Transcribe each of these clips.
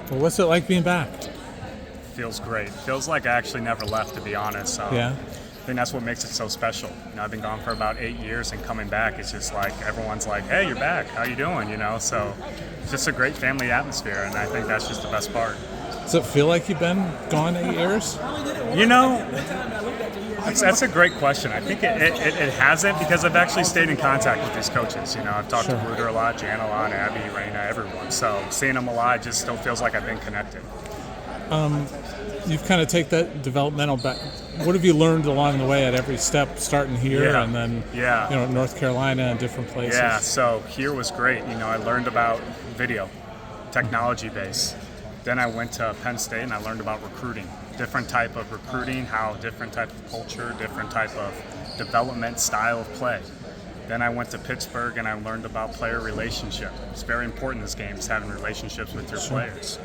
Well, what's it like being back? Feels great. Feels like I actually never left, to be honest. Yeah. I think that's what makes it so special. I've been gone for about 8 years, and coming back, it's just like everyone's like, "Hey, you're back. How you doing?" So it's just a great family atmosphere, and I think that's just the best part. Does it feel like you've been gone 8 years? That's a great question. I think it hasn't, because I've actually stayed in contact with these coaches. I've talked to Bluter a lot, Jan a lot, Abby, Raina, everyone. So seeing them a lot just still feels like I've been connected. You've kind of take that developmental back. What have you learned along the way at every step, starting here and then North Carolina and different places? Yeah, so here was great. I learned about video, technology base. Then I went to Penn State and I learned about recruiting, different type of recruiting, how different type of culture, different type of development style of play. Then I went to Pittsburgh and I learned about player relationship. It's very important in this game, is having relationships with your players.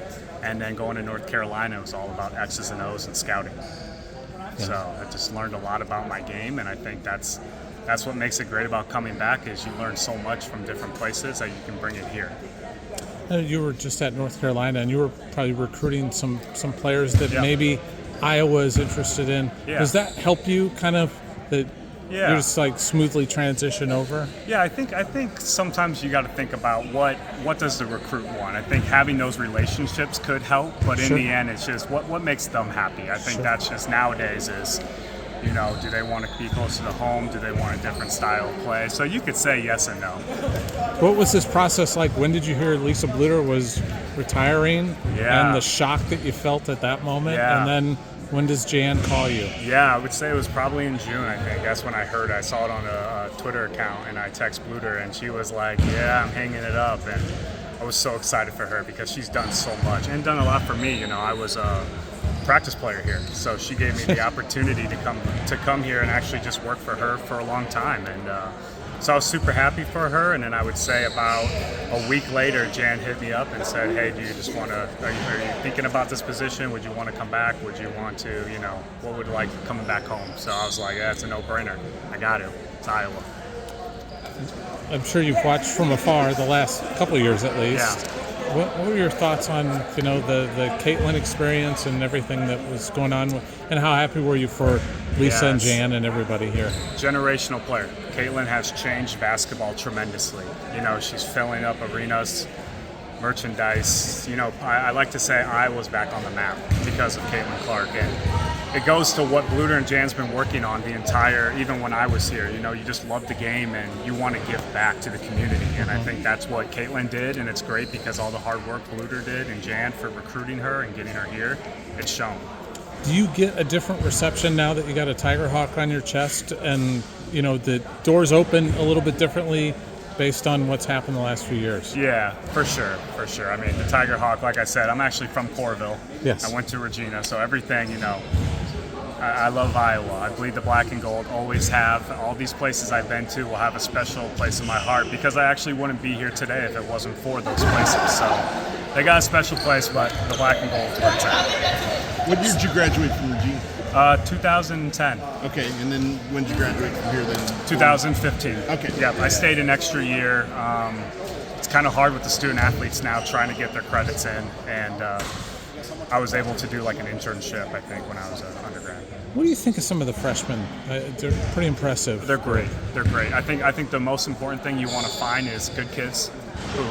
And then going to North Carolina, it was all about X's and O's and scouting. Yeah. So I just learned a lot about my game, and I think that's what makes it great about coming back, is you learn so much from different places that you can bring it here. You were just at North Carolina, and you were probably recruiting some players that maybe Iowa is interested in. Yeah. Does that help you kind of you just like smoothly transition over? Yeah, I think sometimes you got to think about what does the recruit want. I think having those relationships could help, but in the end, it's just what makes them happy. I think that's just nowadays is, do they want to be closer to home? Do they want a different style of play? So you could say yes and no. What was this process like? When did you hear Lisa Bluter was retiring? Yeah. And the shock that you felt at that moment? Yeah. And then when does Jan call you? Yeah, I would say it was probably in June, I think. That's when I heard. I saw it on a Twitter account, and I text Bluter, and she was like, "Yeah, I'm hanging it up." And I was so excited for her because she's done so much and done a lot for me. I was a practice player here, so she gave me the opportunity to come here and actually just work for her for a long time. And so I was super happy for her. And then I would say about a week later, Jan hit me up and said, "Hey, do you just want to? Are you thinking about this position? Would you want to come back? Would you want to? What would like coming back home?" So I was like, "Yeah, it's a no-brainer. I got to. It's Iowa." I'm sure you've watched from afar the last couple of years at least. Yeah. What were your thoughts on the Caitlyn experience and everything that was going on, and how happy were you for Lisa and Jan and everybody here? Generational player. Caitlyn has changed basketball tremendously. She's filling up arenas, merchandise. I like to say Iowa's back on the map because of Caitlyn Clark, and it goes to what Bluter and Jan's been working on even when I was here. You just love the game and you want to give back to the community. And I think that's what Caitlyn did, and it's great because all the hard work Bluter did and Jan for recruiting her and getting her here, it's shown. Do you get a different reception now that you got a Tiger Hawk on your chest and, the doors open a little bit differently based on what's happened the last few years? Yeah, for sure. I mean, the Tiger Hawk, like I said, I'm actually from Coralville. Yes. I went to Regina, so everything, I love Iowa. I bleed the black and gold, always have. All these places I've been to will have a special place in my heart because I actually wouldn't be here today if it wasn't for those places. So they got a special place, but the black and gold is where it's at. What year did you graduate from Regina? 2010. Okay, and then when did you graduate from here then? 2015. Okay. Yep, I stayed an extra year. It's kind of hard with the student athletes now trying to get their credits in, and I was able to do like an internship, I think, when I was an undergrad. What do you think of some of the freshmen? They're pretty impressive. They're great. I think the most important thing you want to find is good kids who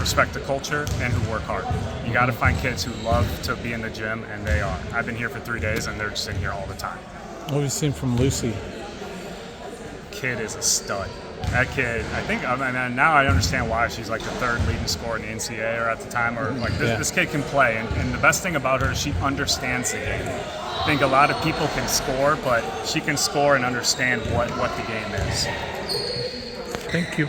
respect the culture and who work hard. You got to find kids who love to be in the gym, and they are. I've been here for 3 days, and they're just in here all the time. What have you seen from Lucy? Kid is a stud. That kid, now I understand why she's like the third leading scorer in the NCAA or at the time, or like this kid can play, and the best thing about her is she understands the game. I think a lot of people can score, but she can score and understand what the game is. Thank you.